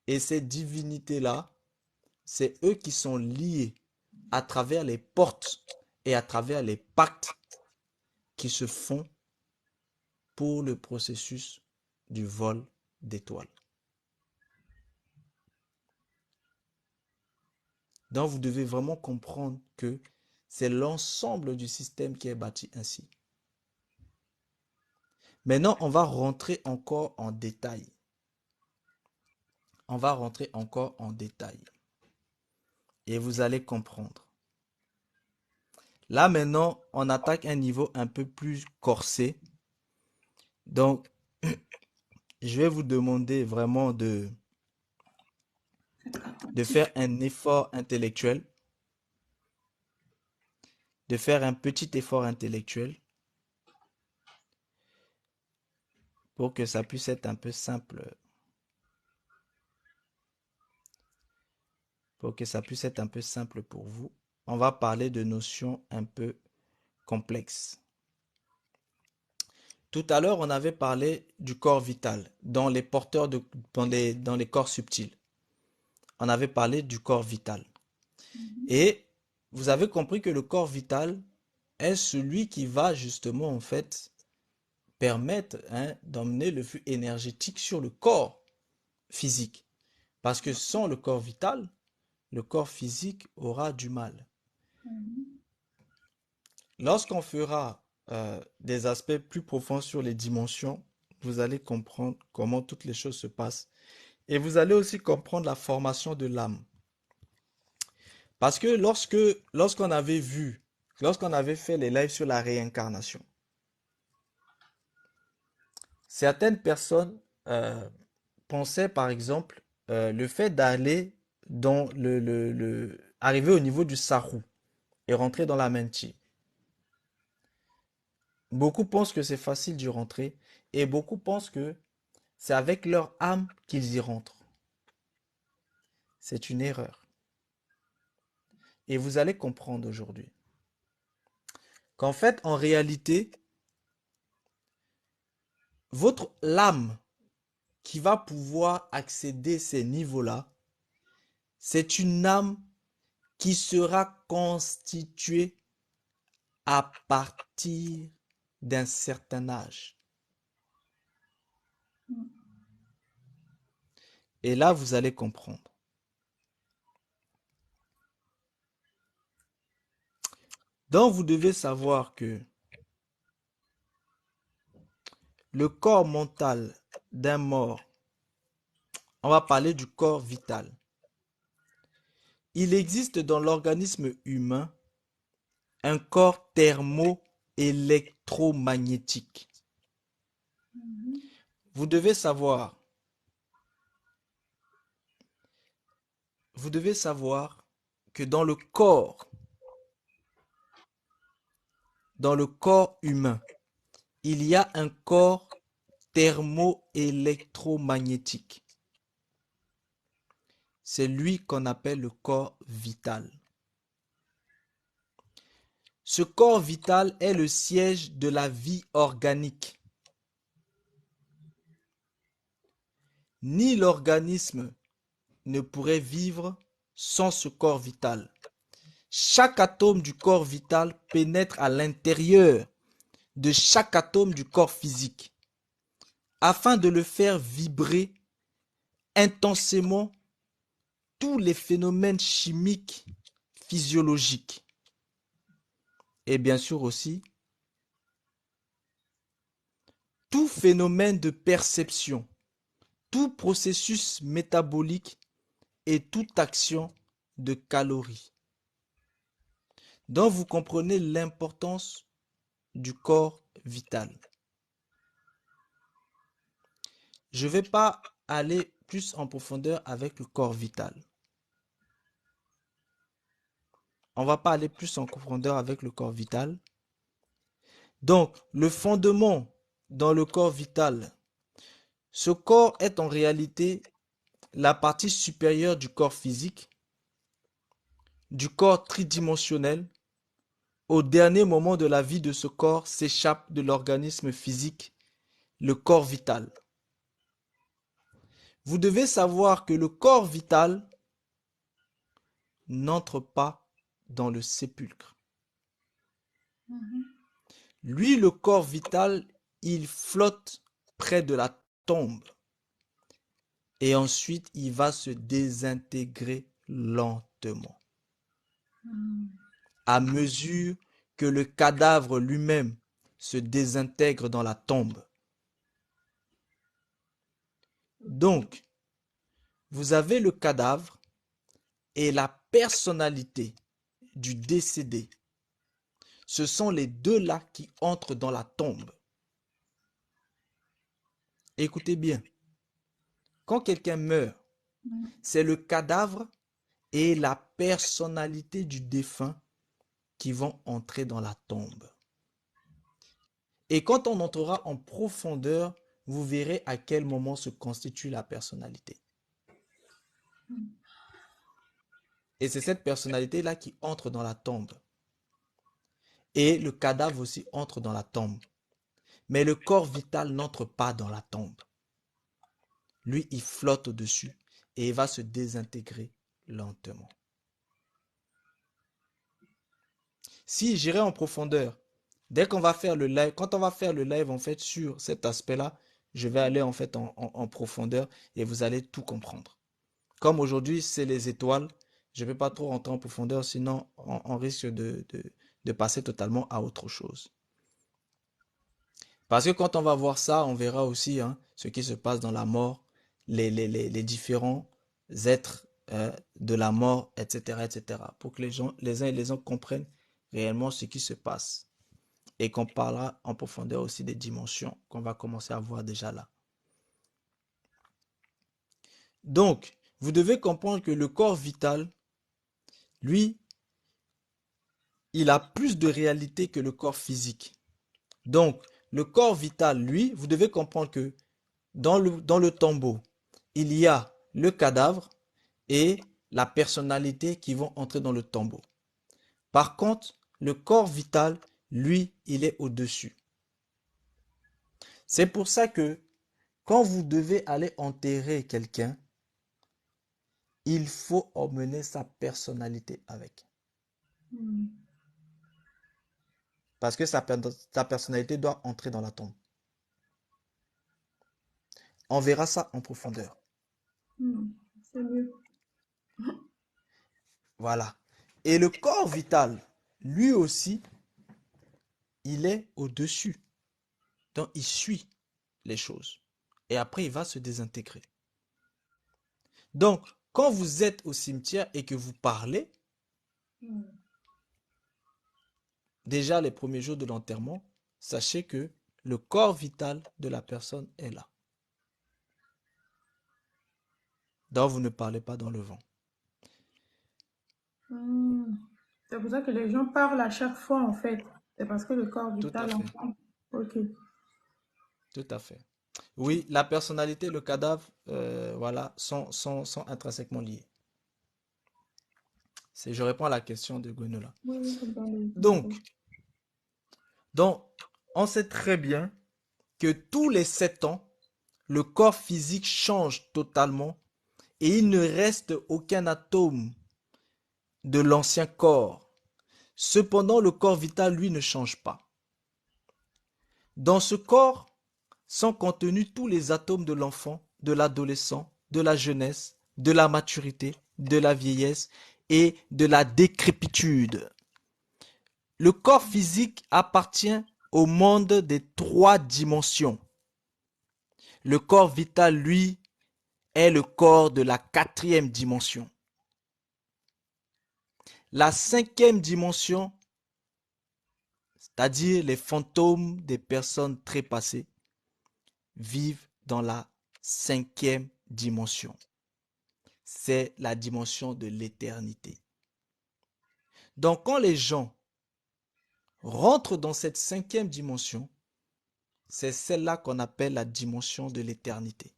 Et ces divinités-là, c'est eux qui sont liés à travers les portes et à travers les pactes qui se font pour le processus du vol d'étoiles. Donc vous devez vraiment comprendre que c'est l'ensemble du système qui est bâti ainsi. Maintenant, on va rentrer encore en détail. On va rentrer encore en détail. Et vous allez comprendre. Là maintenant, on attaque un niveau un peu plus corsé. Donc, je vais vous demander vraiment de faire un effort intellectuel, de faire un petit effort intellectuel pour que ça puisse être un peu simple, pour que ça puisse être un peu simple pour vous. On va parler de notions un peu complexes. Tout à l'heure, on avait parlé du corps vital dans les porteurs dans les corps subtils. On avait parlé du corps vital. Et vous avez compris que le corps vital est celui qui va justement en fait permettre d'emmener le flux énergétique sur le corps physique. Parce que sans le corps vital, le corps physique aura du mal. Mhm. Lorsqu'on fera des aspects plus profonds sur les dimensions, vous allez comprendre comment toutes les choses se passent. Et vous allez aussi comprendre la formation de l'âme. Parce que lorsqu'on avait fait les lives sur la réincarnation, certaines personnes pensaient par exemple le fait d'aller dans arriver au niveau du Saru et rentrer dans la Menti. Beaucoup pensent que c'est facile d'y rentrer et beaucoup pensent que c'est avec leur âme qu'ils y rentrent. C'est une erreur. Et vous allez comprendre aujourd'hui qu'en fait, en réalité, votre l'âme qui va pouvoir accéder à ces niveaux-là, c'est une âme qui sera constituée à partir d'un certain âge. Et là, vous allez comprendre. Donc, vous devez savoir que le corps mental d'un mort, on va parler du corps vital. Il existe dans l'organisme humain un corps thermo-électromagnétique. Mhm. Vous devez savoir, vous devez savoir que dans le corps humain, il y a un corps thermo-électromagnétique. C'est lui qu'on appelle le corps vital. Ce corps vital est le siège de la vie organique. Ni l'organisme ne pourrait vivre sans ce corps vital. Chaque atome du corps vital pénètre à l'intérieur de chaque atome du corps physique afin de le faire vibrer intensément tous les phénomènes chimiques, physiologiques et bien sûr aussi tout phénomène de perception, tout processus métabolique et toute action de calories. Donc vous comprenez l'importance du corps vital. Je ne vais pas aller plus en profondeur avec le corps vital. On ne va pas aller plus en profondeur avec le corps vital. Donc, le fondement dans le corps vital, ce corps est en réalité la partie supérieure du corps physique, du corps tridimensionnel. Au dernier moment de la vie de ce corps s'échappe de l'organisme physique, le corps vital. vous devez savoir que le corps vital n'entre pas dans le sépulcre. Mhm. Lui, le corps vital, il flotte près de la tombe et ensuite il va se désintégrer lentement Mhm. à mesure que le cadavre lui-même se désintègre dans la tombe. Ok. Donc, vous avez le cadavre et la personnalité du décédé. Ce sont les deux-là qui entrent dans la tombe. Écoutez bien, quand quelqu'un meurt, Mhm. c'est le cadavre et la personnalité du défunt qui vont entrer dans la tombe. Et quand on entrera en profondeur, vous verrez à quel moment se constitue la personnalité. Et c'est cette personnalité-là qui entre dans la tombe. Et le cadavre aussi entre dans la tombe. Mais le corps vital n'entre pas dans la tombe. Lui, il flotte au-dessus et il va se désintégrer lentement. Si j'irai en profondeur, dès qu'on va faire le live, quand on va faire le live en fait sur cet aspect-là, je vais aller en fait en profondeur et vous allez tout comprendre. Comme aujourd'hui, c'est les étoiles, je ne vais pas trop rentrer en profondeur, sinon on risque de passer totalement à autre chose. Parce que quand on va voir ça, on verra aussi hein, ce qui se passe dans la mort, les différents êtres de la mort, etc., etc. Pour que les gens, les uns et les autres comprennent réellement ce qui se passe. Et qu'on parlera en profondeur aussi des dimensions qu'on va commencer à voir déjà là. Donc, vous devez comprendre que le corps vital, lui, il a plus de réalité que le corps physique. Donc, le corps vital, lui, vous devez comprendre que dans le tombeau, il y a le cadavre et la personnalité qui vont entrer dans le tombeau. Par contre, le corps vital, lui, il est au-dessus. C'est pour ça que quand vous devez aller enterrer quelqu'un, il faut emmener sa personnalité avec. Mhm. Parce que sa personnalité doit entrer dans la tombe. On verra ça en profondeur. Mhm. C'est mieux. Voilà. Et le corps vital, lui aussi, il est au-dessus. Donc, il suit les choses. Et après, il va se désintégrer. Donc, quand vous êtes au cimetière et que vous parlez, Mhm. déjà les premiers jours de l'enterrement, sachez que le corps vital de la personne est là. Donc, vous ne parlez pas dans le vent. Mhm. C'est pour ça que les gens parlent à chaque fois, en fait. C'est parce que le corps Tout à vital fait. entend. Ok. Tout à fait. Oui, la personnalité et le cadavre, voilà, sont intrinsèquement liés. Je réponds à la question de Gwenola. Oui, oui, comme dans les Donc, vidéos. donc, on sait très bien que tous les 7 ans, le corps physique change totalement et il ne reste aucun atome de l'ancien corps. Cependant, le corps vital, lui, ne change pas. Dans ce corps sont contenus tous les atomes de l'enfant, de l'adolescent, de la jeunesse, de la maturité, de la vieillesse et de la décrépitude. Le corps physique appartient au monde des 3 dimensions. Le corps vital, lui, est le corps de la 4e dimension. La 5e dimension, c'est-à-dire les fantômes des personnes trépassées, vivent dans la 5e dimension. C'est la dimension de l'éternité. Donc quand les gens rentrent dans cette 5e dimension, c'est celle-là qu'on appelle la dimension de l'éternité.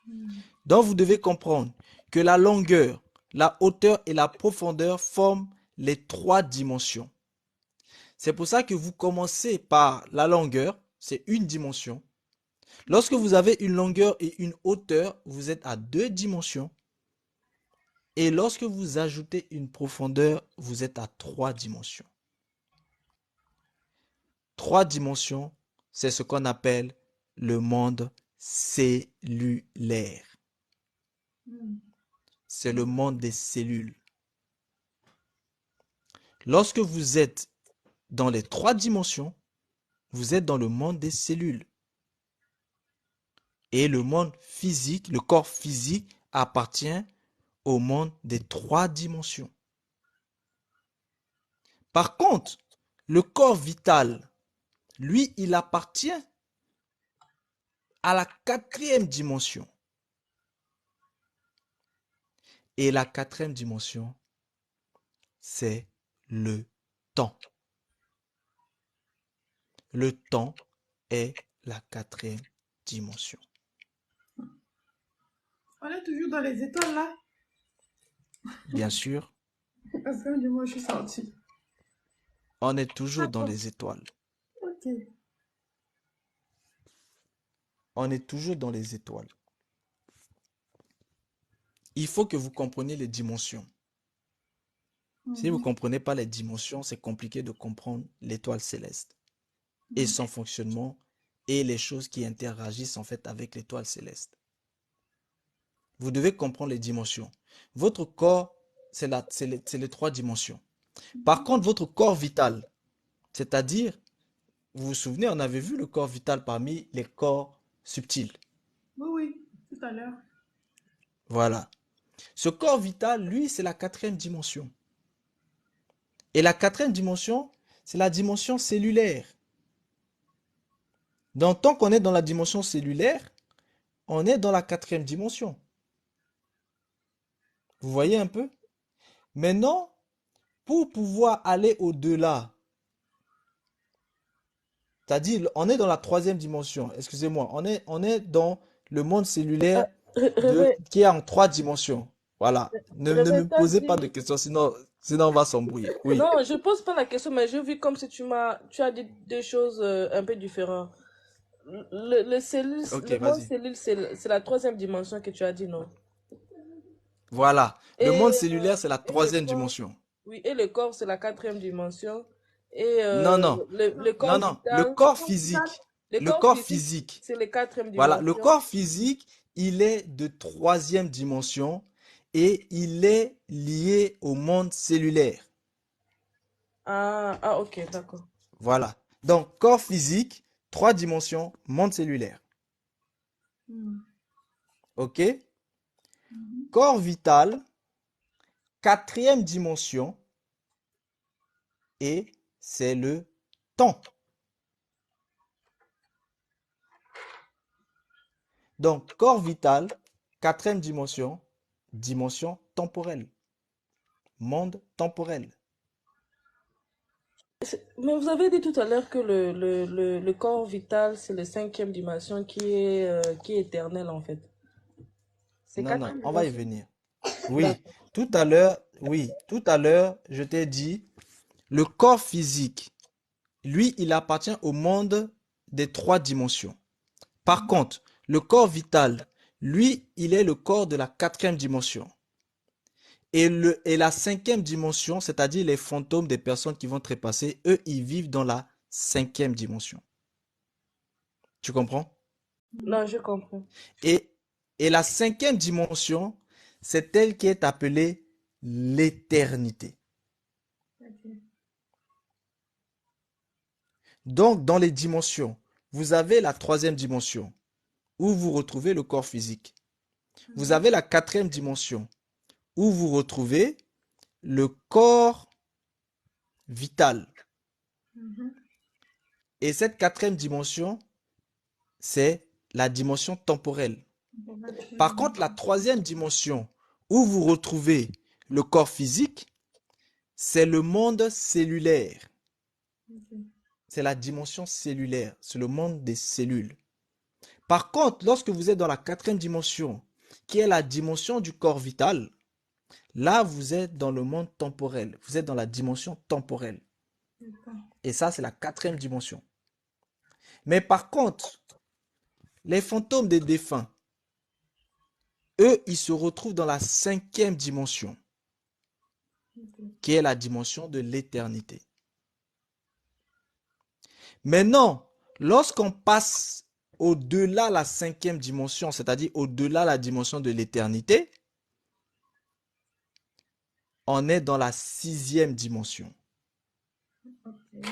Mhm. Donc vous devez comprendre que la longueur, la hauteur et la profondeur forment les 3 dimensions. C'est pour ça que vous commencez par la longueur, c'est une dimension. Lorsque vous avez une longueur et une hauteur, vous êtes à 2 dimensions. Et lorsque vous ajoutez une profondeur, vous êtes à 3 dimensions. 3 dimensions, c'est ce qu'on appelle le monde cellulaire. Mhm. C'est le monde des cellules. Lorsque vous êtes dans les 3 dimensions, vous êtes dans le monde des cellules. Et le monde physique, le corps physique appartient au monde des 3 dimensions. Par contre, le corps vital, lui, il appartient à la 4e dimension. Et la 4e dimension, c'est le temps. Le temps est la 4e dimension. On est toujours dans les étoiles là. Bien sûr, Parce que du moins, je suis sortie. on est toujours dans D'accord. les étoiles. Ok. On est toujours dans les étoiles. Il faut que vous compreniez les dimensions. Si vous ne Mhm. comprenez pas les dimensions, c'est compliqué de comprendre l'étoile céleste et son fonctionnement et les choses qui interagissent en fait avec l'étoile céleste. Vous devez comprendre les dimensions. Votre corps, c'est les 3 dimensions. Par contre, votre corps vital, c'est-à-dire, vous vous souvenez, on avait vu le corps vital parmi les corps subtils. Oui, oui, tout à l'heure. Voilà. Ce corps vital, lui, c'est la 4e dimension. Et la 4e dimension, c'est la dimension cellulaire. Donc, tant qu'on est dans la dimension cellulaire, on est dans la 4e dimension. Vous voyez un peu? Maintenant, pour pouvoir aller au-delà, c'est-à-dire, on est dans la 3e dimension, excusez-moi, on est dans le monde cellulaire qui est en 3 dimensions. Voilà. Ne me Rebecca posez pas de dit, questions, sinon on va s'embrouiller. Oui. non, je pose pas la question, mais je vis comme si tu as dit deux choses un peu différentes. Ok, Le monde vas-y. cellule, c'est la troisième dimension que tu as dit, non? Voilà. Le monde Et, cellulaire, c'est la et le troisième corps, dimension. oui, et le corps, c'est la quatrième dimension. Et Non, non. le Non, corps non. Le vital, corps Vital. physique. le Le corps corps physique, physique. c'est la quatrième Voilà. Le dimension. corps physique, il est de 3e dimension et il est lié au monde cellulaire. Ok, d'accord. Voilà. Donc, corps physique, 3 dimensions, monde cellulaire. Mhm. OK? Mhm. Corps vital, 4e dimension et c'est le temps. Donc, corps vital, 4e dimension, dimension temporelle, monde temporel. Mais vous avez dit tout à l'heure que le corps vital, c'est la cinquième dimension qui est éternelle, en fait. C'est Non, non, quatrième on va y dimension. venir. Oui, D'accord. tout à l'heure, je t'ai dit, le corps physique, lui, il appartient au monde des 3 dimensions. Par contre, le corps vital, lui, il est le corps de la 4e dimension. Et la 5e dimension, c'est-à-dire les fantômes des personnes qui vont trépasser, eux, ils vivent dans la 5e dimension. Tu comprends? Non, je comprends. Et, et la 5e dimension, c'est elle qui est appelée l'éternité. Ok. Donc, dans les dimensions, vous avez la 3e dimension, où vous retrouvez le corps physique. Vous Mhm. avez la 4e dimension, où vous retrouvez le corps vital. Mhm. Et cette 4e dimension, c'est la dimension temporelle. Bon, là, tu Par contre, la 3e dimension, où vous retrouvez le corps physique, c'est le monde cellulaire. Ok. C'est la dimension cellulaire. C'est le monde des cellules. Par contre, lorsque vous êtes dans la 4e dimension, qui est la dimension du corps vital, là, vous êtes dans le monde temporel. Vous êtes dans la dimension temporelle. D'accord. Et ça, c'est la 4e dimension. Mais par contre, Les fantômes des défunts, eux, ils se retrouvent dans la 5e dimension, Ok. qui est la dimension de l'éternité. Maintenant, lorsqu'on passe au-delà la 5e dimension, c'est-à-dire au-delà la dimension de l'éternité, on est dans la 6e dimension. Ok.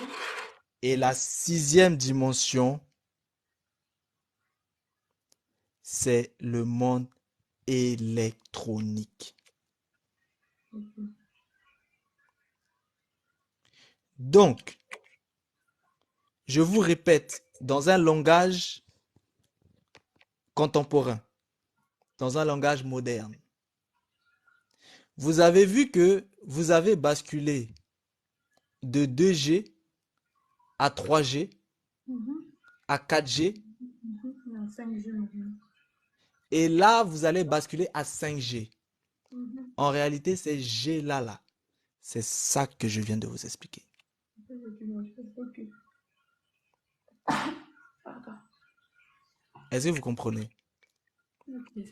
Et la 6e dimension, c'est le monde électronique. Ok. Donc, je vous répète, dans un langage contemporain, dans un langage moderne, vous avez vu que vous avez basculé de 2G à 3G, Mhm. à 4G, Mhm. Non, 5G maintenant. et là, vous allez basculer à 5G. Mhm. En réalité, c'est G là. C'est ça que je viens de vous expliquer. Ok. Pardon. Est-ce que vous comprenez? Ok.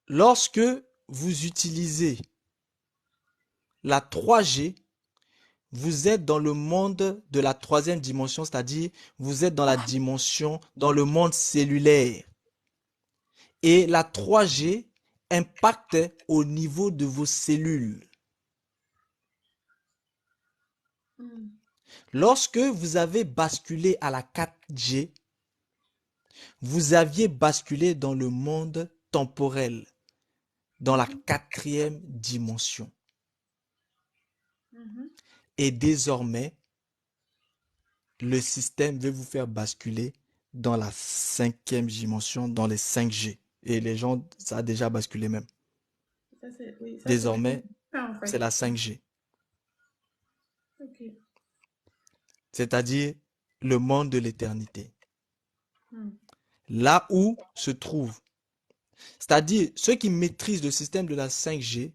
Lorsque vous utilisez la 3G, vous êtes dans le monde de la 3e dimension, c'est-à-dire vous êtes dans la dimension, dans le monde cellulaire. Et la 3G impacte au niveau de vos cellules. Mm. Lorsque vous avez basculé à la 4G, vous aviez basculé dans le monde temporel, dans la Mhm. 4e dimension. Mhm. Et désormais, le système veut vous faire basculer dans la 5e dimension, dans les 5G. Et les gens, ça a déjà basculé même. Oui, ça c'est ce que je Désormais, fais en c'est fait. la 5G, Ok. c'est-à-dire le monde de l'éternité. Mm. Là où se trouve, c'est-à-dire ceux qui maîtrisent le système de la 5G,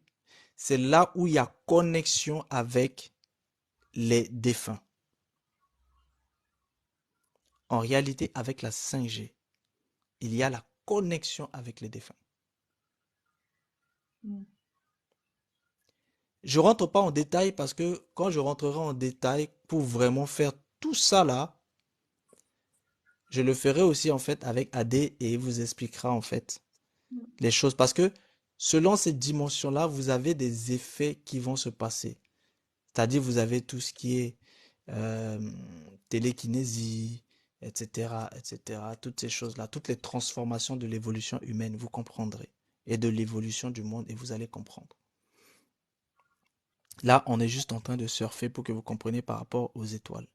c'est là où il y a connexion avec les défunts. En réalité, avec la 5G, il y a la connexion avec les défunts. Mm. Je rentre pas en détail parce que quand je rentrerai en détail pour vraiment faire tout ça là, je le ferai aussi en fait avec AD et il vous expliquera en fait Mm. les choses parce que selon cette dimension-là, vous avez des effets qui vont se passer. C'est-à-dire vous avez tout ce qui est euh, télékinésie, etc., etc. Toutes ces choses-là, toutes les transformations de l'évolution humaine, vous comprendrez. Et de l'évolution du monde et vous allez comprendre. Là, on est juste en train de surfer pour que vous compreniez par rapport aux étoiles.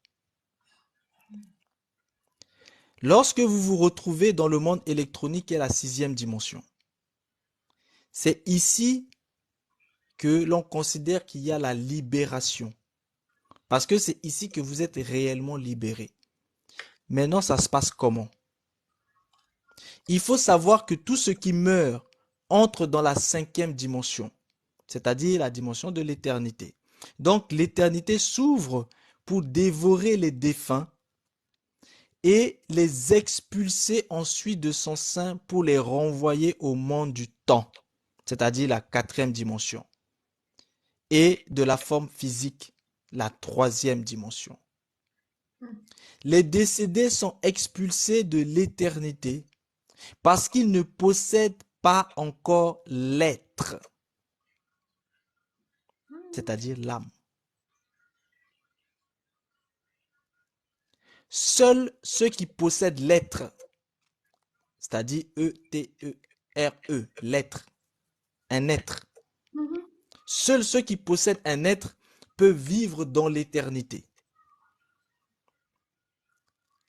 Lorsque vous vous retrouvez dans le monde électronique et la 6e dimension, c'est ici que l'on considère qu'il y a la libération. Parce que c'est ici que vous êtes réellement libéré. Maintenant, ça se passe comment? Il faut savoir que tout ce qui meurt entre dans la 5e dimension, c'est-à-dire la dimension de l'éternité. Donc l'éternité s'ouvre pour dévorer les défunts et les expulser ensuite de son sein pour les renvoyer au monde du temps, c'est-à-dire la 4e dimension, et de la forme physique, la 3e dimension. Mm. Les décédés sont expulsés de l'éternité parce qu'ils ne possèdent pas encore l'être, c'est-à-dire l'âme. Seuls ceux qui possèdent l'être, c'est-à-dire E-T-E-R-E, l'être, un être. Mhm. Seuls ceux qui possèdent un être peuvent vivre dans l'éternité.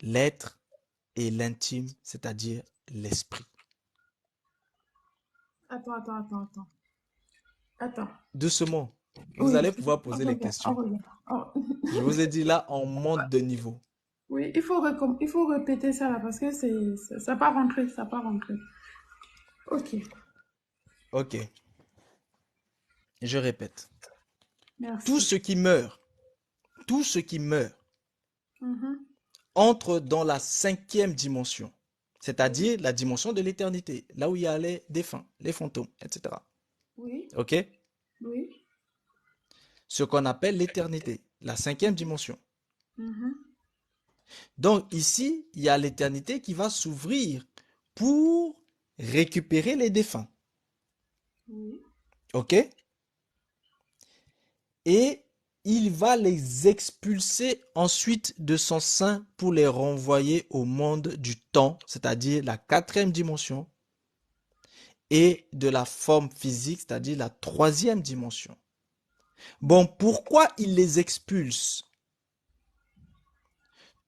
L'être et l'intime, c'est-à-dire l'esprit. Attends. Attends. Doucement, vous Oui, allez pouvoir poser on les revient. On questions. revient. Je vous ai dit là, on monte de niveau. Oui, il faut répéter ça là parce que ça n'a pas rentré, ça n'a pas rentré. Ok, Ok, je répète. Tout merci. ce qui meurt, tout ce qui meurt, Mhm. entre dans la 5e dimension, Oui, c'est-à-dire la dimension de l'éternité, là où il y a les défunts, les fantômes, etc. oui, OK? oui. Ce qu'on appelle l'éternité, la cinquième Mhm, dimension. mhm, Donc ici, il y a l'éternité qui va s'ouvrir pour récupérer les défunts. oui. OK? Et il va les expulser ensuite de son sein pour les renvoyer au monde du temps, c'est-à-dire la quatrième dimension, et de la forme physique, c'est-à-dire la troisième dimension. Bon, pourquoi il les expulse?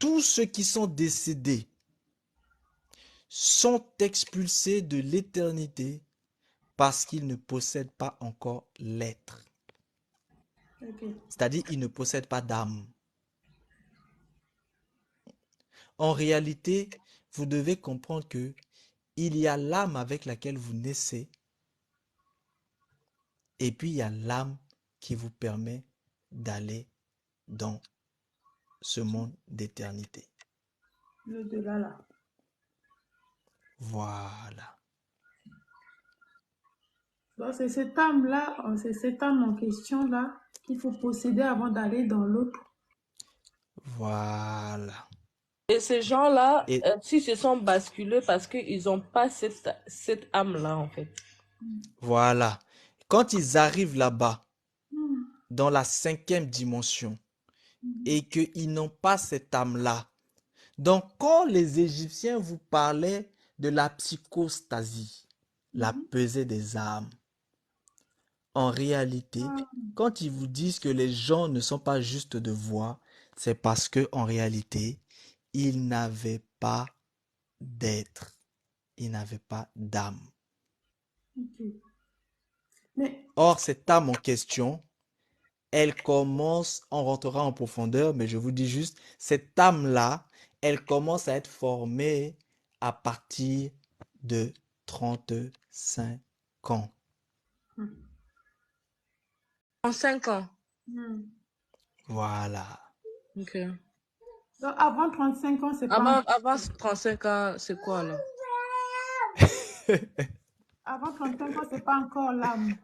Tous ceux qui sont décédés sont expulsés de l'éternité parce qu'ils ne possèdent pas encore l'être. Ok. C'est-à-dire ils ne possèdent pas d'âme. En réalité, vous devez comprendre que il y a l'âme avec laquelle vous naissez et puis il y a l'âme qui vous permet d'aller dans ce monde d'éternité. Le delà là. Voilà. Donc, c'est cette âme-là, c'est cette âme en question-là qu'il faut posséder avant d'aller dans l'autre. Voilà. Et ces gens-là, Et s'ils se sont basculés parce qu'ils n'ont pas cette âme-là, en fait. voilà. Quand ils arrivent là-bas, Mhm, dans la cinquième dimension, mhm, et qu'ils n'ont pas cette âme-là, donc quand les Égyptiens vous parlaient de la psychostasie, la mhm. pesée des âmes, en réalité, Ah, quand ils vous disent que les gens ne sont pas justes de voix, c'est parce que en réalité, ils n'avaient pas d'être, ils n'avaient pas d'âme. ok. Mais, Or, cette âme en question, elle commence, on rentrera en profondeur, mais je vous dis juste, cette âme-là, elle commence à être formée à partir de 35 ans. hmm, En 5 ans. hmm. Voilà. Ok. Donc, avant 35 ans, c'est pas Avant encore. 35 ans, c'est quoi là? Avant 35 ans, c'est pas encore l'âme.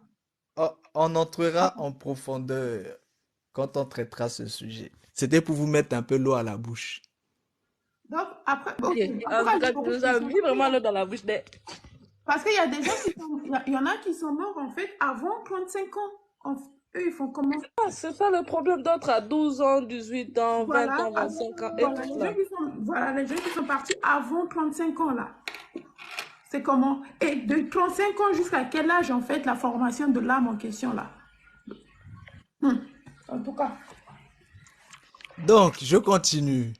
On entrera en profondeur quand on traitera ce sujet. C'était pour vous mettre un peu l'eau à la bouche. Donc, après, Ok. ok. En tout En tout cas, j'ai cas, tu beaucoup de nous as questions. mis vraiment l'eau dans la bouche. Parce qu'il y a des gens qui sont, il y en a qui sont morts, en fait, avant 35 ans. Eux, ils font comment? Ah, c'est ça le problème. D'autres à 12 ans, 18 ans, 20 Voilà, ans, 25 ans et voilà, tout les gens là. qui sont, voilà, les gens qui sont partis avant 35 ans, là. C'est comment? Et de 35 ans jusqu'à quel âge, en fait, la formation de l'âme en question, là? Hmm. En tout cas, Donc, je continue.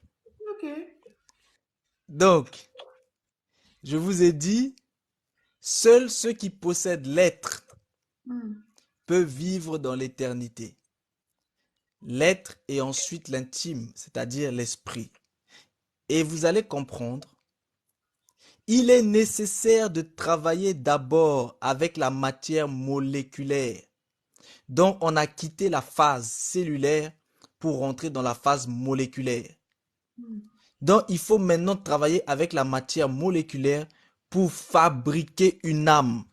ok. Donc, je vous ai dit, seuls ceux qui possèdent l'être Hmm. peuvent vivre dans l'éternité. L'être et ensuite l'intime, c'est-à-dire l'esprit. Et vous allez comprendre, il est nécessaire de travailler d'abord avec la matière moléculaire. Donc, on a quitté la phase cellulaire pour rentrer dans la phase moléculaire. Hmm. Donc, il faut maintenant travailler avec la matière moléculaire pour fabriquer une âme.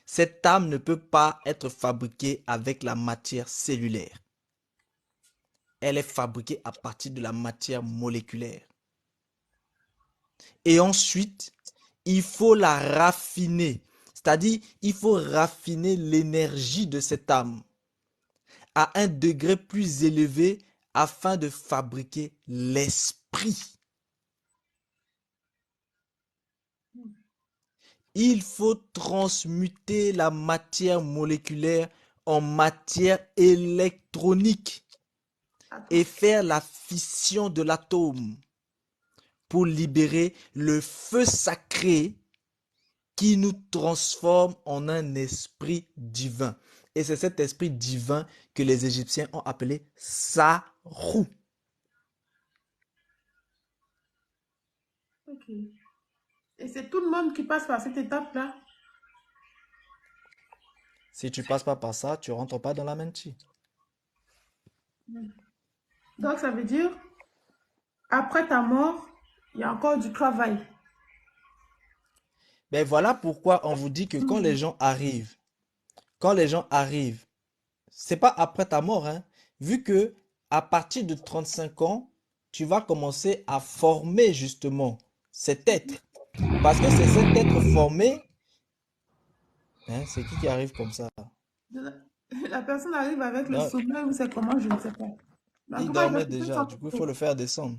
Cette âme ne peut pas être fabriquée avec la matière cellulaire. Elle est fabriquée à partir de la matière moléculaire. Et ensuite, il faut la raffiner. C'est-à-dire, il faut raffiner l'énergie de cette âme à un degré plus élevé afin de fabriquer l'esprit. Il faut transmuter la matière moléculaire en matière électronique et Attends. faire la fission de l'atome pour libérer le feu sacré qui nous transforme en un esprit divin. Et c'est cet esprit divin que les Égyptiens ont appelé Sarou. Ok. Et c'est tout le monde qui passe par cette étape-là. Si tu passes pas par ça, tu rentres pas dans la menti. Donc, ça veut dire, après ta mort, Il y a encore du travail. Ben voilà pourquoi on vous dit que Hmm. quand les gens arrivent, c'est pas après ta mort, hein, vu que à partir de 35 ans, tu vas commencer à former justement cet être. Parce que c'est cet être formé, hein, c'est qui arrive comme ça? La la personne arrive avec le Non, sommeil ou c'est comment, je ne sais pas. Mais en il tout cas, dormait j'ai déjà, ça du coup il faut photo. le faire descendre.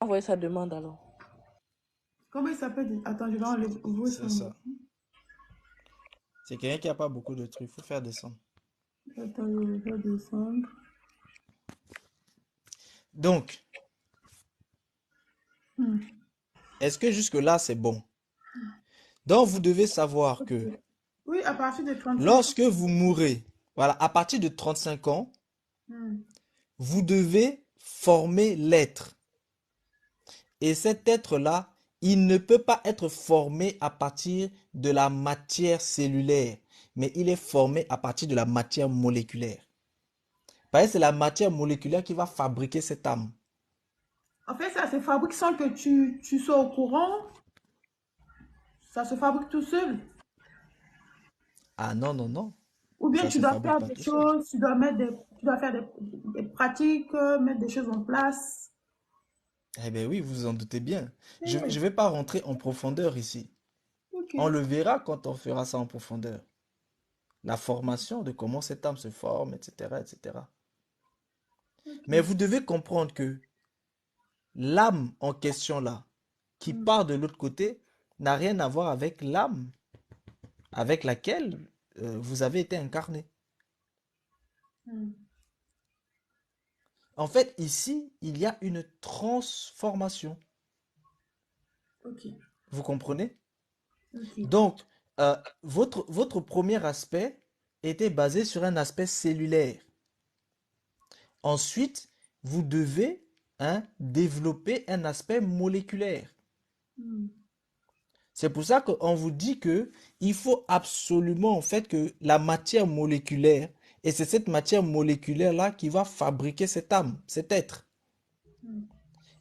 Envoyer sa demande alors. Comment il s'appelle? Attends, je vais enlever ouvrir C'est son. ça. C'est quelqu'un qui a pas beaucoup de trucs, il faut faire descendre. Attends, je vais descendre. Donc, Hmm. est-ce que jusque-là c'est bon? Donc vous devez savoir Ok. que Oui, à partir de 35 ans. lorsque vous mourrez, voilà, à partir de 35 ans, Hmm. vous devez former l'être. Et cet être-là, il ne peut pas être formé à partir de la matière cellulaire, mais il est formé à partir de la matière moléculaire. Parce que c'est la matière moléculaire qui va fabriquer cette âme. En fait, ça se fabrique sans que tu sois au courant. Ça se fabrique tout seul. Ah non, non, non, Ou bien ça tu se dois fabrique faire pas des tout seul. choses, tu dois faire des pratiques, mettre des choses en place. Eh bien oui, vous vous en doutez bien. Je Eh, ne vais pas rentrer en profondeur ici. ok. On le verra quand on fera ça en profondeur. La formation de comment cette âme se forme, etc., etc. Mais Ok. vous devez comprendre que l'âme en question là, qui Hmm. part de l'autre côté, n'a rien à voir avec l'âme avec laquelle vous avez été incarné. Hmm. En fait, ici, il y a une transformation. Ok. Vous comprenez? Ok. Donc, votre premier aspect était basé sur un aspect cellulaire. Ensuite, vous devez développer un aspect moléculaire. Hmm. C'est pour ça qu'on vous dit que il faut absolument en fait que la matière moléculaire, et c'est cette matière moléculaire-là qui va fabriquer cette âme, cet être. Hmm.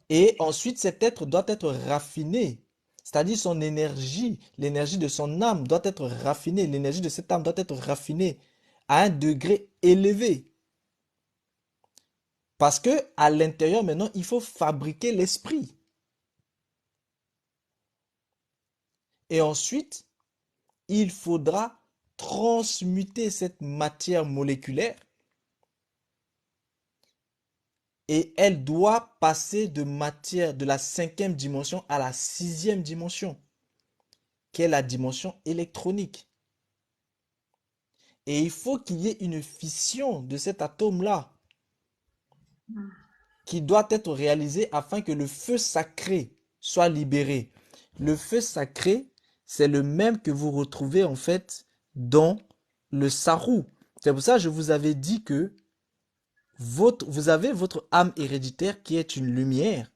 Et ensuite, cet être doit être raffiné. C'est-à-dire son énergie, l'énergie de son âme doit être raffinée, l'énergie de cette âme doit être raffinée à un degré élevé. Parce que à l'intérieur maintenant, il faut fabriquer l'esprit. Et ensuite, il faudra transmuter cette matière moléculaire et elle doit passer de matière de la cinquième dimension à la sixième dimension, qui est la dimension électronique. Et il faut qu'il y ait une fission de cet atome-là qui doit être réalisée afin que le feu sacré soit libéré. Le feu sacré, c'est le même que vous retrouvez en fait dans le sarou. C'est pour ça que je vous avais dit que vous avez votre âme héréditaire qui est une lumière.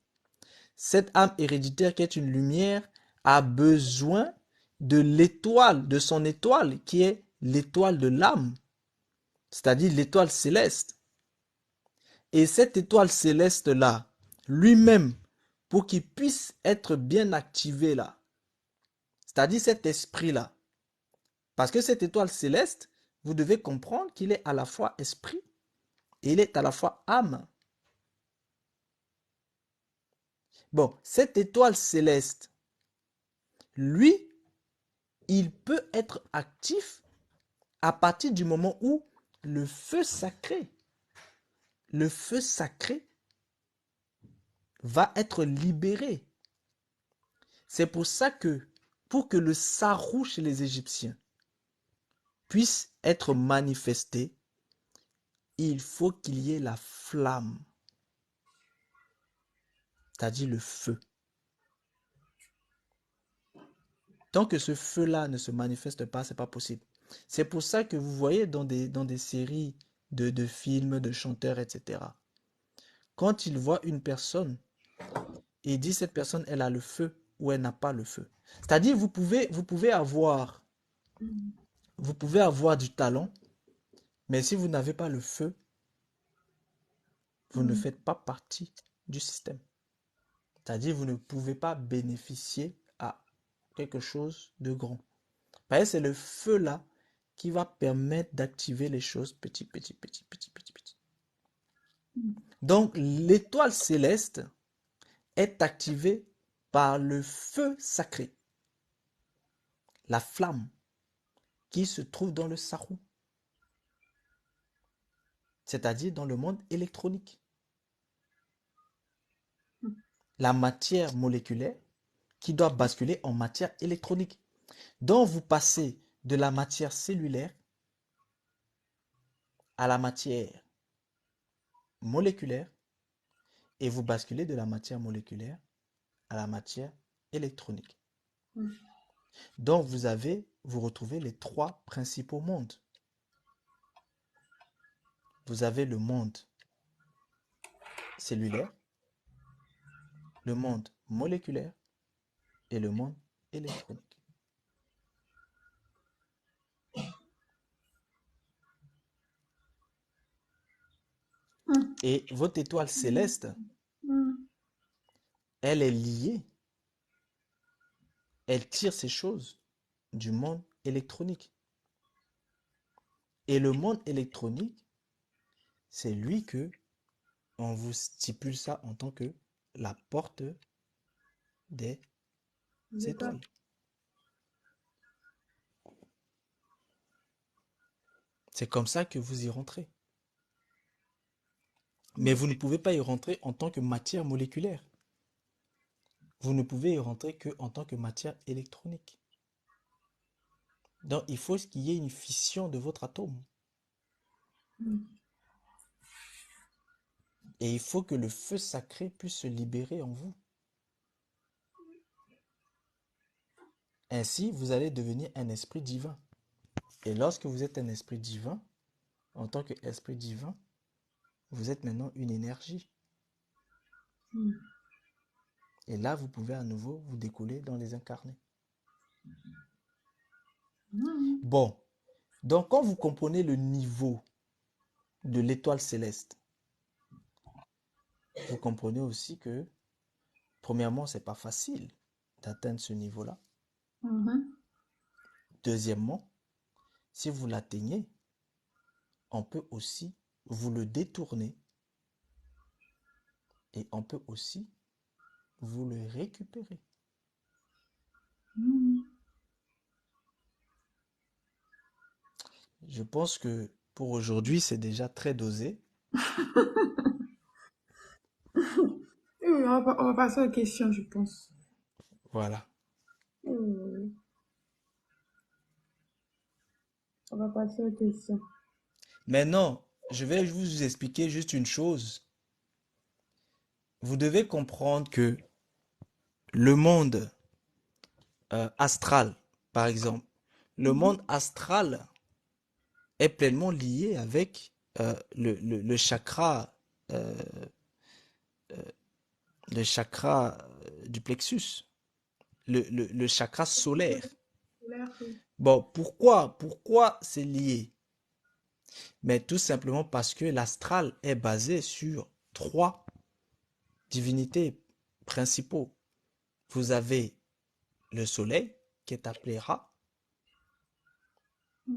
Cette âme héréditaire qui est une lumière a besoin de l'étoile, de son étoile, qui est l'étoile de l'âme, c'est-à-dire l'étoile céleste. Et cette étoile céleste-là, lui-même, pour qu'il puisse être bien activé là, c'est-à-dire cet esprit-là, parce que cette étoile céleste, vous devez comprendre qu'il est à la fois esprit et il est à la fois âme. Bon, cette étoile céleste, lui, il peut être actif à partir du moment où le feu sacré, le feu sacré va être libéré. C'est pour ça que, pour que le sarou chez les Égyptiens puisse être manifesté, il faut qu'il y ait la flamme, c'est-à-dire le feu. Tant que ce feu-là ne se manifeste pas, c'est pas possible. C'est pour ça que vous voyez dans des séries de films, de chanteurs, etc. Quand ils voient une personne, ils disent cette personne, elle a le feu ou elle n'a pas le feu. C'est-à-dire, vous pouvez avoir du talent, mais si vous n'avez pas le feu, Vous ne faites pas partie du système. C'est-à-dire, vous ne pouvez pas bénéficier à quelque chose de grand. Parce que c'est le feu là qui va permettre d'activer les choses petit, petit, petit, petit, petit, petit. Donc, l'étoile céleste est activée par le feu sacré, la flamme qui se trouve dans le sarou, c'est-à-dire dans le monde électronique. La matière moléculaire qui doit basculer en matière électronique. Donc, vous passez de la matière cellulaire à la matière moléculaire et vous basculez de la matière moléculaire à la matière électronique. Donc, vous retrouvez les trois principaux mondes. Vous avez le monde cellulaire, le monde moléculaire et le monde électronique. Et votre étoile céleste, elle est liée, elle tire ces choses du monde électronique. Et le monde électronique, c'est lui que on vous stipule ça en tant que la porte des étoiles. C'est comme ça que vous y rentrez. Mais vous ne pouvez pas y rentrer en tant que matière moléculaire. Vous ne pouvez y rentrer qu'en tant que matière électronique. Donc, il faut qu'il y ait une fission de votre atome. Et il faut que le feu sacré puisse se libérer en vous. Ainsi, vous allez devenir un esprit divin. Et lorsque vous êtes un esprit divin, en tant qu'esprit divin, vous êtes maintenant une énergie. Et là, vous pouvez à nouveau vous découler dans les incarnés. Bon, donc quand vous comprenez le niveau de l'étoile céleste, vous comprenez aussi que, premièrement, c'est pas facile d'atteindre ce niveau-là. Deuxièmement, si vous l'atteignez, on peut aussi vous le détourner et on peut aussi vous le récupérer. Je pense que pour aujourd'hui, c'est déjà très dosé. Oui, on va passer aux questions, je pense. Voilà. On va passer aux questions. Maintenant, je vais vous expliquer juste une chose. Vous devez comprendre que le monde astral, par exemple, le monde astral est pleinement lié avec le chakra, euh, le chakra du plexus, le chakra solaire. Bon, pourquoi c'est lié? Mais tout simplement parce que l'astral est basé sur trois divinités principaux. Vous avez le soleil, qui est appelé Ra,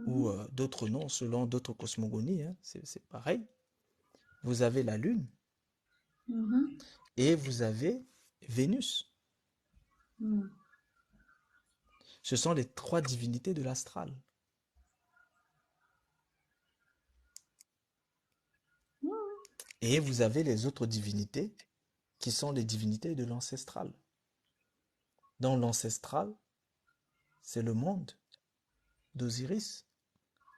ou d'autres noms selon d'autres cosmogonies, hein, c'est pareil. Vous avez la lune et vous avez Vénus. Ce sont les trois divinités de l'astral. Et vous avez les autres divinités qui sont les divinités de l'ancestral. Dans l'ancestral, c'est le monde d'Osiris.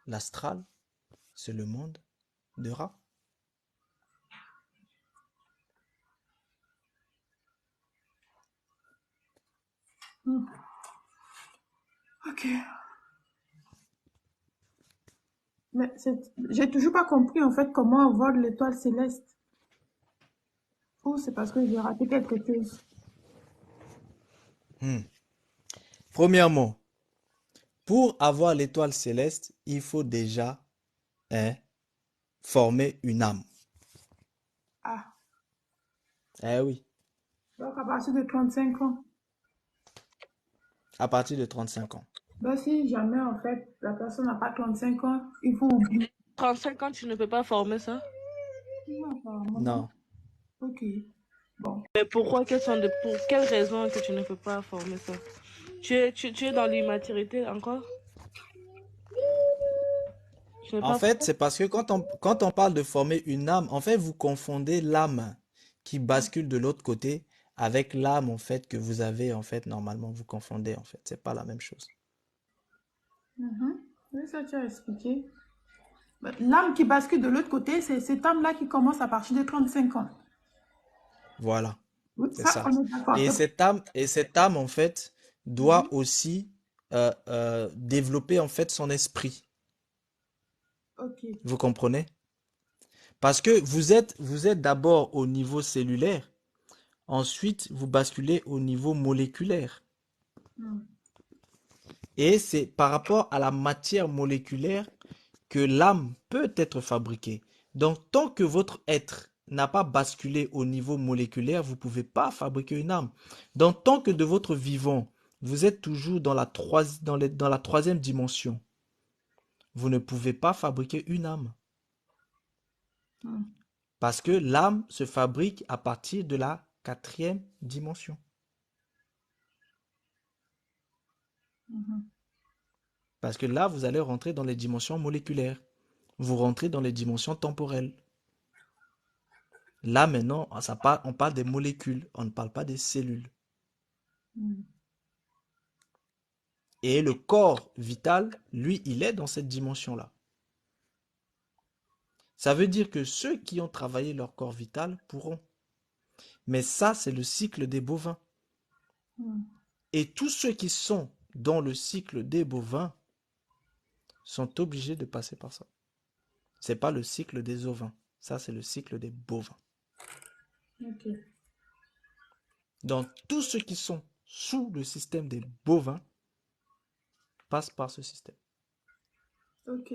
L'astral, c'est le monde de Ra. Ok. Mais j'ai toujours pas compris en fait comment avoir l'étoile céleste. Ou c'est parce que j'ai raté quelque chose. Premièrement, pour avoir l'étoile céleste, il faut déjà former une âme. Eh oui, Donc, à partir de 35 ans. à partir de 35 ans. Ben, si jamais, en fait, la personne n'a pas 35 ans, il faut oublier. 35 ans, tu ne peux pas former ça. Non, apparemment, non. Non. Ok. Bon. Mais pourquoi, pour quelles raisons que tu ne peux pas former ça? Tu es dans l'immaturité encore? Tu n'es En pas fait, prêt? c'est parce que quand on parle de former une âme, en fait, vous confondez l'âme qui bascule de l'autre côté avec l'âme, en fait, que vous avez, en fait, normalement, vous confondez, en fait. C'est pas la même chose. Mhm. Oui, ça, tu as expliqué. Ben, l'âme qui bascule de l'autre côté, c'est cette âme-là qui commence à partir de 35 ans. Voilà, Oui, c'est ça, ça. on est d'accord. Et cette âme, en fait, doit Mhm. aussi développer, en fait, son esprit. Ok. Vous comprenez? Parce que vous êtes d'abord au niveau cellulaire, ensuite, vous basculez au niveau moléculaire. Hmm. Et c'est par rapport à la matière moléculaire que l'âme peut être fabriquée. Donc, tant que votre être n'a pas basculé au niveau moléculaire, vous ne pouvez pas fabriquer une âme. Donc, tant que de votre vivant, vous êtes toujours dans la troisième dimension, vous ne pouvez pas fabriquer une âme. Hmm. Parce que l'âme se fabrique à partir de la quatrième dimension. Mhm. Parce que là, vous allez rentrer dans les dimensions moléculaires. Vous rentrez dans les dimensions temporelles. Là, maintenant, on parle des molécules, on ne parle pas des cellules. Hmm. Et le corps vital, lui, il est dans cette dimension-là. Ça veut dire que ceux qui ont travaillé leur corps vital pourront. Mais ça, c'est le cycle des bovins. Hmm. Et tous ceux qui sont dans le cycle des bovins sont obligés de passer par ça. C'est pas le cycle des ovins. Ça, c'est le cycle des bovins. Ok. Donc, tous ceux qui sont sous le système des bovins passent par ce système. Ok.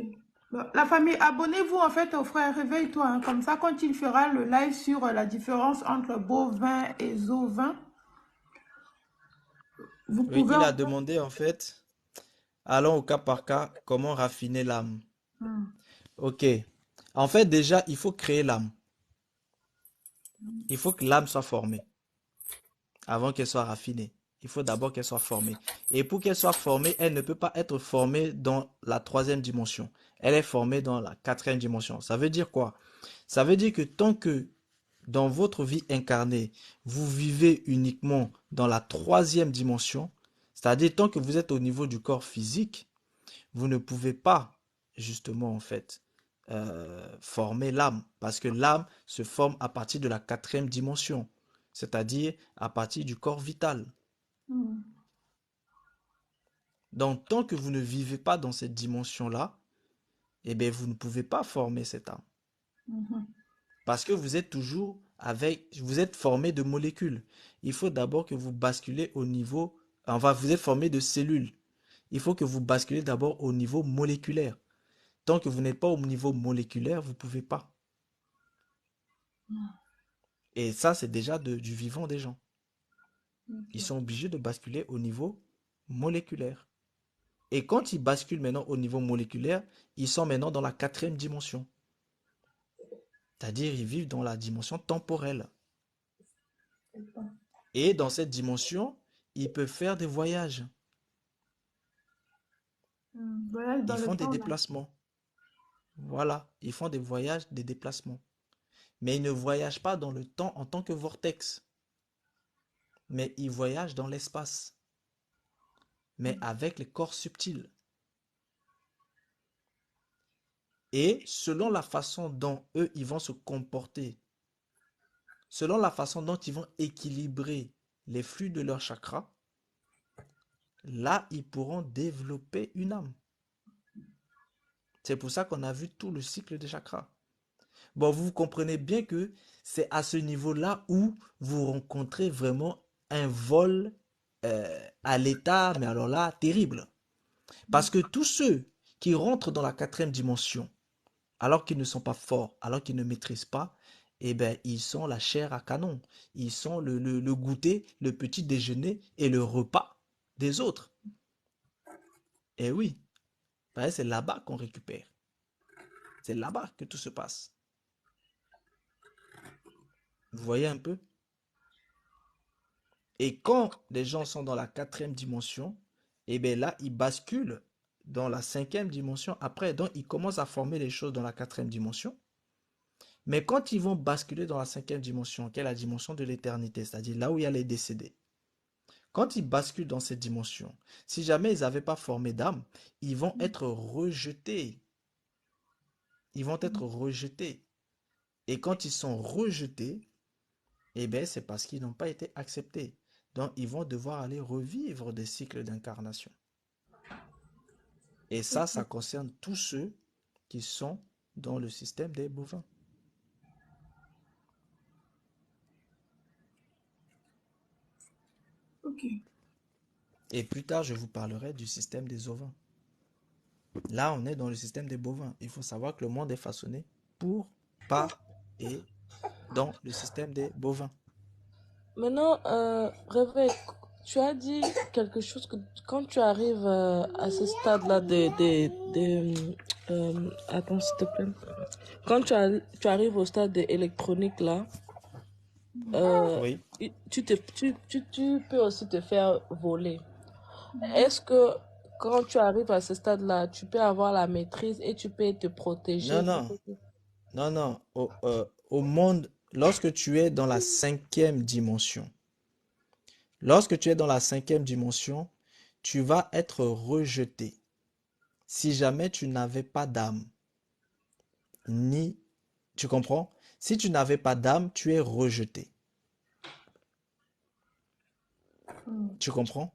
Bon, la famille, abonnez-vous en fait au frère, réveille-toi, hein. Comme ça, quand il fera le live sur la différence entre bovin et ovin, vous Oui, pouvez il en a fait. demandé en fait, allons au cas par cas, comment raffiner l'âme. Hmm. Ok. En fait, déjà, il faut créer l'âme. Il faut que l'âme soit formée avant qu'elle soit raffinée. Il faut d'abord qu'elle soit formée. Et pour qu'elle soit formée, elle ne peut pas être formée dans la troisième dimension. Elle est formée dans la quatrième dimension. Ça veut dire quoi? Ça veut dire que tant que dans votre vie incarnée, vous vivez uniquement dans la troisième dimension, c'est-à-dire tant que vous êtes au niveau du corps physique, vous ne pouvez pas, justement, en fait, former l'âme, parce que l'âme se forme à partir de la quatrième dimension, c'est-à-dire à partir du corps vital. Hmm. Donc, tant que vous ne vivez pas dans cette dimension-là, eh bien, vous ne pouvez pas former cette âme, Mhm. parce que vous êtes toujours vous êtes formé de molécules. Il faut d'abord que vous basculez au niveau, enfin, vous êtes formé de cellules. Il faut que vous basculez d'abord au niveau moléculaire. Tant que vous n'êtes pas au niveau moléculaire, vous ne pouvez pas. Et ça, c'est déjà du vivant des gens. Ils Ok. sont obligés de basculer au niveau moléculaire. Et quand ils basculent maintenant au niveau moléculaire, ils sont maintenant dans la quatrième dimension. C'est-à-dire, ils vivent dans la dimension temporelle. Et dans cette dimension, ils peuvent faire des voyages. Hmm. Voyage dans Ils le font des temps là. déplacements. Voilà, ils font des voyages, des déplacements. Mais ils ne voyagent pas dans le temps en tant que vortex. Mais ils voyagent dans l'espace. Mais avec les corps subtils. Et selon la façon dont eux, ils vont se comporter, selon la façon dont ils vont équilibrer les flux de leur chakra, là, ils pourront développer une âme. C'est pour ça qu'on a vu tout le cycle des chakras. Bon, vous comprenez bien que c'est à ce niveau-là où vous rencontrez vraiment un vol à l'état, mais alors là, terrible. Parce que tous ceux qui rentrent dans la quatrième dimension, alors qu'ils ne sont pas forts, alors qu'ils ne maîtrisent pas, eh ben, ils sont la chair à canon. Ils sont le goûter, le petit déjeuner et le repas des autres. Et oui, parce que c'est là-bas qu'on récupère. C'est là-bas que tout se passe. Vous voyez un peu? Et quand les gens sont dans la quatrième dimension, eh bien là, ils basculent dans la cinquième dimension après. Donc, ils commencent à former les choses dans la quatrième dimension. Mais quand ils vont basculer dans la cinquième dimension, qui est la dimension de l'éternité, c'est-à-dire là où il y a les décédés, quand ils basculent dans cette dimension, si jamais ils n'avaient pas formé d'âme, ils vont être rejetés. Ils vont être rejetés. Et quand ils sont rejetés, eh bien, c'est parce qu'ils n'ont pas été acceptés. Donc, ils vont devoir aller revivre des cycles d'incarnation. Et ça concerne tous ceux qui sont dans le système des bovins. Ok. Et plus tard, je vous parlerai du système des ovins. Là, on est dans le système des bovins. Il faut savoir que le monde est façonné pour, par et dans le système des bovins. Maintenant, Réveil, tu as dit quelque chose que quand tu arrives à ce stade-là attends, s'il te plaît. Quand tu arrives au stade de électronique, là, Oui. tu peux aussi te faire voler. Est-ce que quand tu arrives à ce stade-là, tu peux avoir la maîtrise et tu peux te protéger? Non, non, non, non. Au monde, lorsque tu es dans la cinquième dimension, tu vas être rejeté. Si jamais tu n'avais pas d'âme, ni, tu comprends? Si tu n'avais pas d'âme, tu es rejeté. Tu comprends?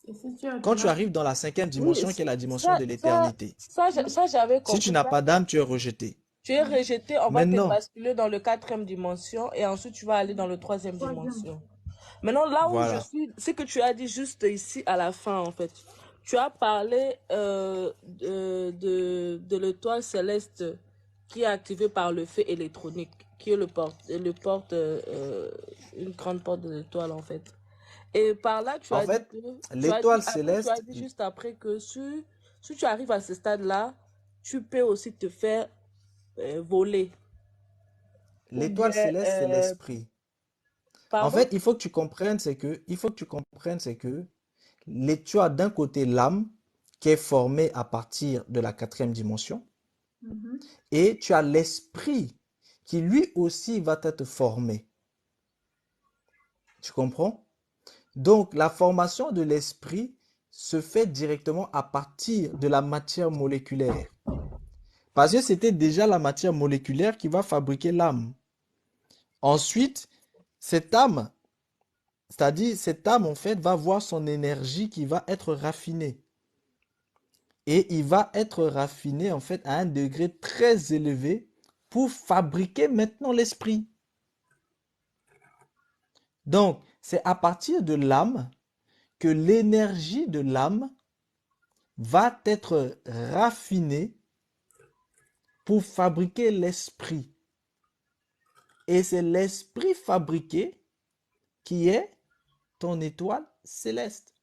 Et si tu as de Quand tu la... arrives dans la cinquième Oui, dimension, qui est la dimension de l'éternité, ça j'avais si tu compris. n'as pas d'âme, tu es rejeté. Tu es rejeté, on va te Maintenant, basculer dans le quatrième dimension et ensuite tu vas aller dans le troisième Troisième. dimension. Maintenant, là où je voilà. suis, ce que tu as dit juste ici à la fin, en fait, tu as parlé de l'étoile céleste qui est activée par le feu électronique, qui est une grande porte de l'étoile, en fait. Et par là, En fait, tu as dit juste après que si tu arrives à ce stade-là, tu peux aussi te faire voler. Ou bien, l'étoile céleste, c'est l'esprit. En pardon? fait, il faut que tu comprennes, c'est que tu as d'un côté l'âme qui est formée à partir de la quatrième dimension, Mhm. et tu as l'esprit qui lui aussi va être formé. Tu comprends? Donc, la formation de l'esprit se fait directement à partir de la matière moléculaire. Parce que c'était déjà la matière moléculaire qui va fabriquer l'âme. Ensuite, cette âme, c'est-à-dire cette âme en fait va voir son énergie qui va être raffinée. Et il va être raffiné en fait à un degré très élevé pour fabriquer maintenant l'esprit. Donc, c'est à partir de l'âme que l'énergie de l'âme va être raffinée pour fabriquer l'esprit. Et c'est l'esprit fabriqué qui est ton étoile céleste.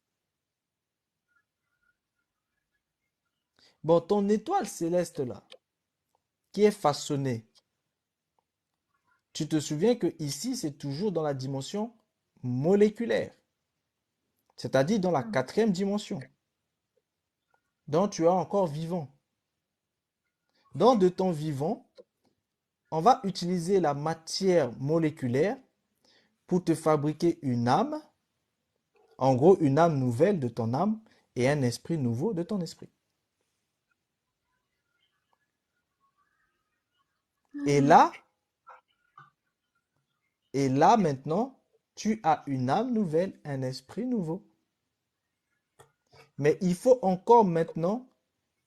Bon, ton étoile céleste là, qui est façonnée, tu te souviens que ici, c'est toujours dans la dimension moléculaire, c'est-à-dire dans la quatrième dimension. Donc, tu es encore vivant. Dans de ton vivant, on va utiliser la matière moléculaire pour te fabriquer une âme, en gros une âme nouvelle de ton âme et un esprit nouveau de ton esprit. Et là, et là maintenant, tu as une âme nouvelle, un esprit nouveau. Mais il faut encore maintenant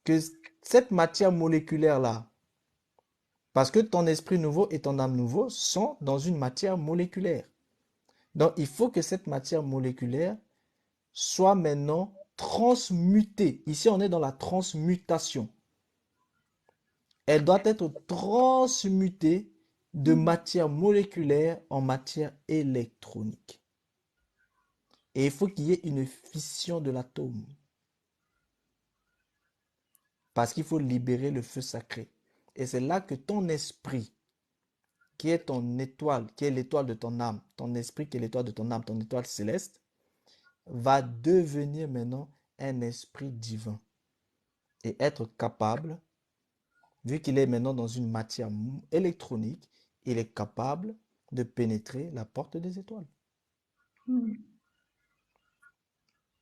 que cette matière moléculaire-là, parce que ton esprit nouveau et ton âme nouveau sont dans une matière moléculaire. Donc, il faut que cette matière moléculaire soit maintenant transmutée. Ici, on est dans la transmutation. Elle doit être transmutée de matière moléculaire en matière électronique. Et il faut qu'il y ait une fission de l'atome. Parce qu'il faut libérer le feu sacré. Et c'est là que ton esprit, qui est ton étoile, qui est l'étoile de ton âme, ton esprit qui est l'étoile de ton âme, ton étoile céleste, va devenir maintenant un esprit divin. Et être capable, vu qu'il est maintenant dans une matière électronique, il est capable de pénétrer la porte des étoiles.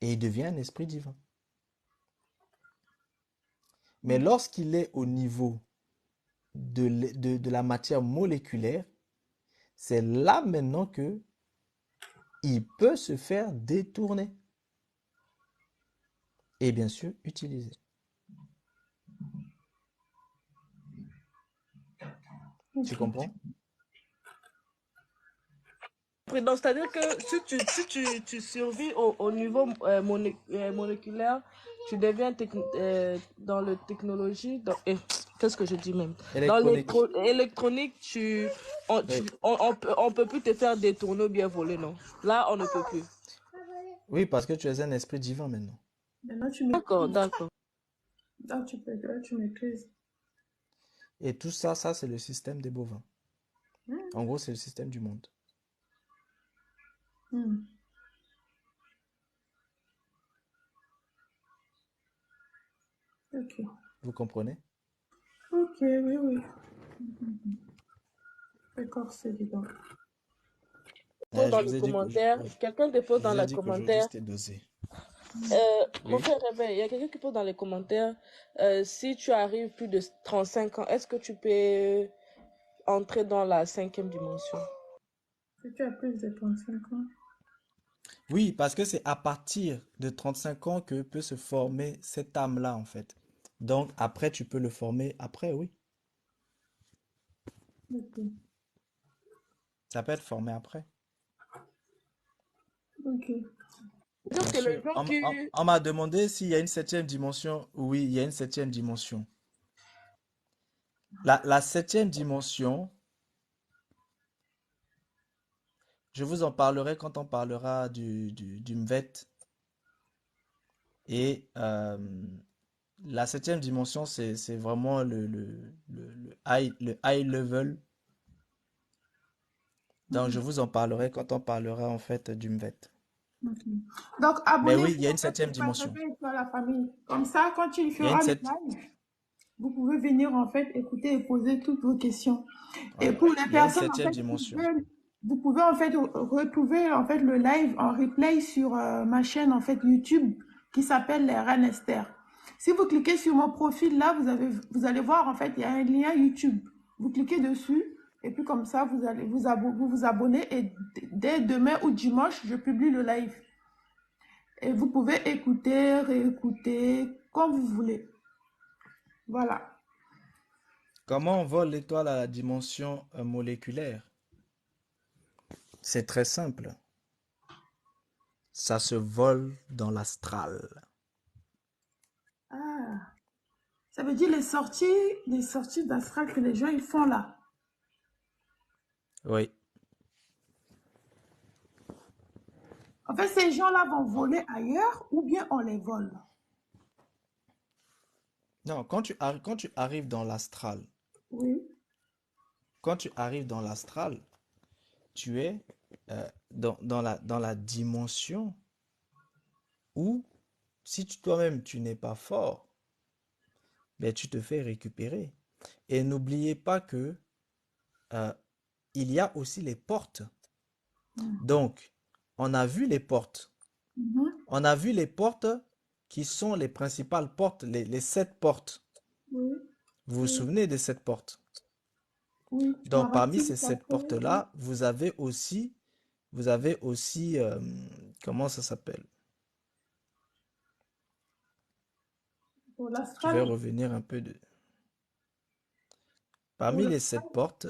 Et il devient un esprit divin. Mais lorsqu'il est au niveau de la matière moléculaire, c'est là maintenant que il peut se faire détourner. Et bien sûr, utiliser. Tu comprends? Donc, c'est-à-dire que si tu survis au niveau moléculaire, tu deviens dans la technologie, qu'est-ce que je dis même? Dans Électronique. l'électronique, Oui. on peut plus te faire détourner ou bien voler, non? Là, on ne peut plus. Oui, parce que tu es un esprit divin maintenant. Maintenant, tu D'accord, maîtrises. d'accord. Là, tu maîtrises. Et tout ça, c'est le système des bovins. En gros, c'est le système du monde. Ok. Vous comprenez? Ok, oui, oui. D'accord, c'est évident. Pose dans Je les vous ai dit commentaires. Quelqu'un te pose je dans vous ai les dit qu'aujourd'hui, commentaires. c'était dosé. Mon Oui. frère Réveil, il y a quelqu'un qui pose dans les commentaires, si tu arrives plus de 35 ans, est-ce que tu peux entrer dans la cinquième dimension? Si tu as plus de 35 ans. Oui, parce que c'est à partir de 35 ans que peut se former cette âme-là, en fait. Donc, après, tu peux le former après, oui. Ok. Ça peut être formé après. Ok. Donc, Bien c'est les sûr. gens qui... On m'a demandé s'il y a une septième dimension. Oui, il y a une septième dimension. La septième dimension, je vous en parlerai quand on parlera du MVET. Et la septième dimension, c'est vraiment le high level. Donc, je vous en parlerai quand on parlera en fait du MVET. Ok. Donc, Mais oui, il abonnez-vous y a en une fait septième sur Page dimension. Réveil et sur la famille. Comme ça, quand il Il y a une fera le sept... live, vous pouvez venir en fait écouter et poser toutes vos questions. Et Voilà. pour les Il y a une personnes en septième fait qui dimension. veulent, vous pouvez en fait retrouver en fait le live en replay sur ma chaîne en fait YouTube qui s'appelle les Reines Esther. Si vous cliquez sur mon profil là, vous allez voir en fait il y a un lien YouTube. Vous cliquez dessus et puis comme ça vous allez vous abonner et dès demain ou dimanche je publie le live. Et vous pouvez écouter, réécouter comme vous voulez. Voilà. Comment on vole l'étoile à la dimension moléculaire? C'est très simple. Ça se vole dans l'astral. Ah, ça veut dire les sorties d'astral que les gens ils font là. Oui. En fait, ces gens-là vont voler ailleurs ou bien on les vole. Non, quand tu arrives dans l'astral, Oui. quand tu arrives dans l'astral, tu es dans la dimension où, si toi-même tu n'es pas fort, ben, tu te fais récupérer. Et n'oubliez pas que euh, il y a aussi les portes. Donc, on a vu les portes. Mhm. On a vu les portes qui sont les principales portes, les 7 portes. Oui. Vous vous Oui. souvenez de cette porte? Oui. Donc, parmi Narratif ces sept sacré. Oui. portes-là, vous avez aussi, comment ça s'appelle? Pour Je vais l'astral. revenir un peu de... Pour Parmi les l'astral. 7 portes,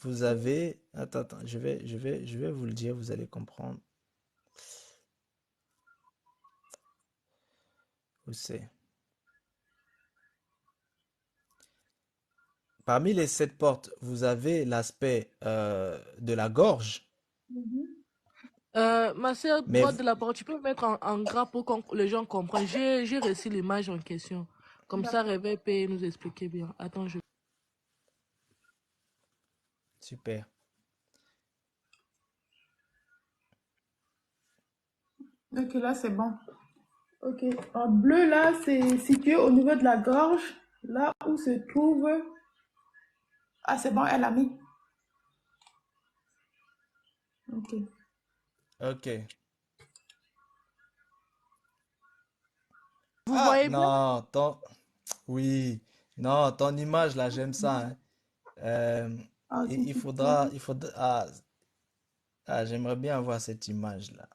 vous avez... Attends, je vais vous le dire, vous allez comprendre où c'est. parmi les 7 portes, vous avez l'aspect de la gorge, Mhm. Ma sœur, mais droite de la parole, tu peux mettre en gras pour que les gens comprennent. J'ai reçu l'image en question. Comme ça, D'accord. Réveil peut nous expliquer bien. Attends, je... super. Ok, là, c'est bon. Ok. En bleu, là, c'est situé au niveau de la gorge, là où se trouve... Ah, c'est bon, elle a mis. Ok. Ok. Vous Ah, voyez bien? non, oui, non, ton image là, j'aime ça, hein. Euh, Ah, il, si il tu faudra, peux. il faudra, j'aimerais bien avoir cette image là.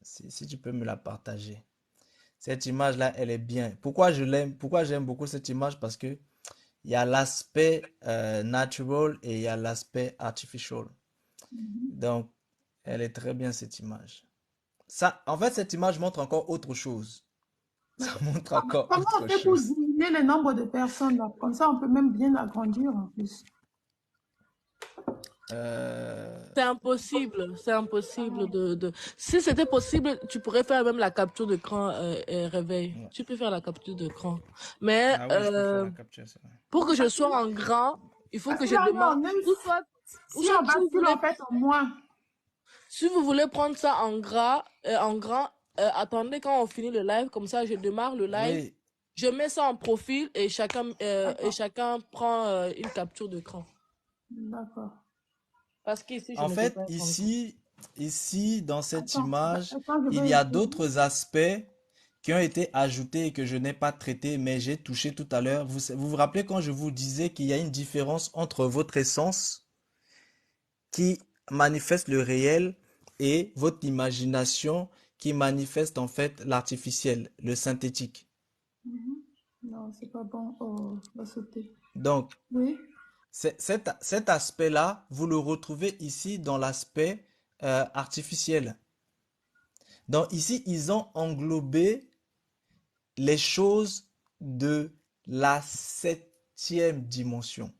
Si tu peux me la partager. Cette image là, elle est bien. Pourquoi je l'aime? Pourquoi j'aime beaucoup cette image? Parce que il y a l'aspect natural et il y a l'aspect artificial. Donc, elle est très bien cette image. Ça, en fait, cette image montre encore autre chose. Ça D'accord. montre encore Comment on autre fait pour chose. diminuer le nombre de personnes là? Comme ça, on peut même bien agrandir en plus. Euh, C'est impossible. C'est impossible de... Si c'était possible, tu pourrais faire même la capture d'écran Réveil. ouais. Tu peux faire la capture d'écran. Mais Ah oui, je peux faire la capture, c'est vrai. pour que je Parce que sois là, en grand, il faut parce que que je là, demande... non, même Ou si soit on si vous bascule voulez en fait en moins. Si vous voulez prendre ça en gras, en grand, attendez quand on finit le live, comme ça je démarre le live, Oui, je mets ça en profil et D'accord. chacun prend une capture d'écran. D'accord. Parce qu'ici, je en ne peux fait, pas être en gras. ici, dans cette Attends, image, attends, je il vais y a essayer. d'autres aspects qui ont été ajoutés et que je n'ai pas traités, mais j'ai touché tout à l'heure. Vous rappelez quand je vous disais qu'il y a une différence entre votre essence qui manifeste le réel et votre imagination qui manifeste en fait l'artificiel, le synthétique. Mhm. Non, c'est pas bon. Oh, on va sauter. Donc, Oui. cet aspect-là, vous le retrouvez ici dans l'aspect artificiel. Donc ici, ils ont englobé les choses de la 7e dimension.